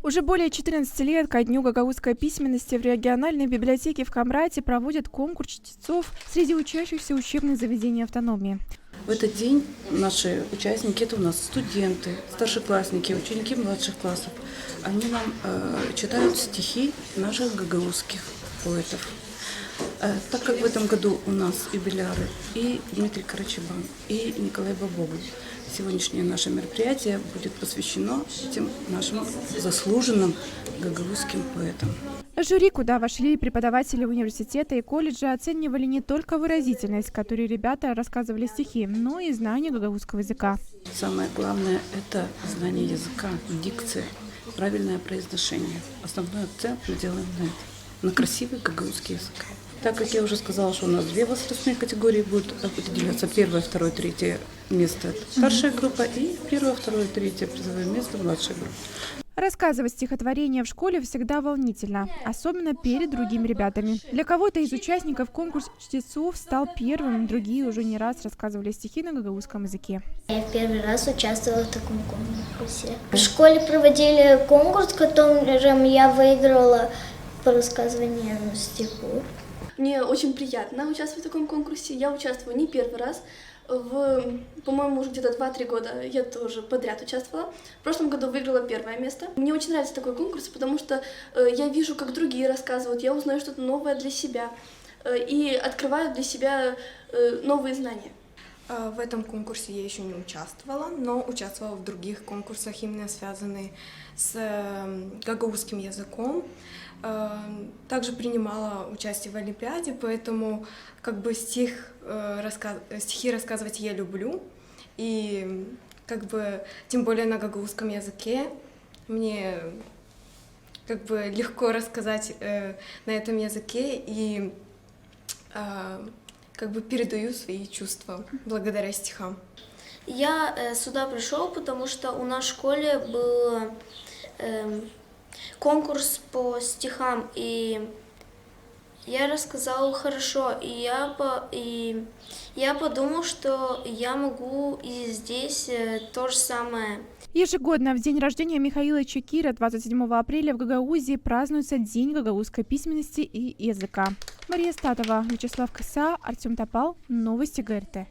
Уже более 14 лет ко дню гагаузской письменности в региональной библиотеке в Камрате проводят конкурс чтецов среди учащихся учебных заведений автономии. В этот день наши участники, это у нас студенты, старшеклассники, ученики младших классов, они нам читают стихи наших гагаузских поэтов. Так как в этом году у нас юбиляры и Дмитрий Карачебан, и Николай Бобовый, сегодняшнее наше мероприятие будет посвящено этим нашим заслуженным гагаузским поэтам. Жюри, куда вошли преподаватели университета и колледжа, оценивали не только выразительность, которой ребята рассказывали стихи, но и знание гагаузского языка. Самое главное – это знание языка, дикция, правильное произношение. Основной акцент мы делаем на это, на красивый гагаузский язык. Так как я уже сказала, что у нас две возрастные категории будут определяться. Первое, второе, третье место – это старшая группа, и первое, второе, третье призовое место – младшая группа. Рассказывать стихотворение в школе всегда волнительно, особенно перед другими ребятами. Для кого-то из участников конкурс чтецов стал первым, другие уже не раз рассказывали стихи на гагаузском языке. Я в первый раз участвовала в таком конкурсе. В школе проводили конкурс, в котором я выиграла по рассказыванию стихов. Мне очень приятно участвовать в таком конкурсе. Я участвую не первый раз. По-моему, уже где-то 2-3 года я тоже подряд участвовала. В прошлом году выиграла первое место. Мне очень нравится такой конкурс, потому что я вижу, как другие рассказывают, я узнаю что-то новое для себя и открываю для себя новые знания. В этом конкурсе я еще не участвовала, но участвовала в других конкурсах, именно связанных с гагаузским языком. Также принимала участие в Олимпиаде, поэтому стихи рассказывать я люблю. И тем более на гагаузском языке мне легко рассказать на этом языке и передаю свои чувства благодаря стихам. Я сюда пришел, потому что у нас в школе был конкурс по стихам, и я рассказала хорошо, и я подумал, что я могу и здесь то же самое. Ежегодно в день рождения Михаила Чекира, 27 апреля, в Гагаузии празднуется День гагаузской письменности и языка. Мария Статова, Вячеслав Коса, Артем Топал. Новости ГРТ.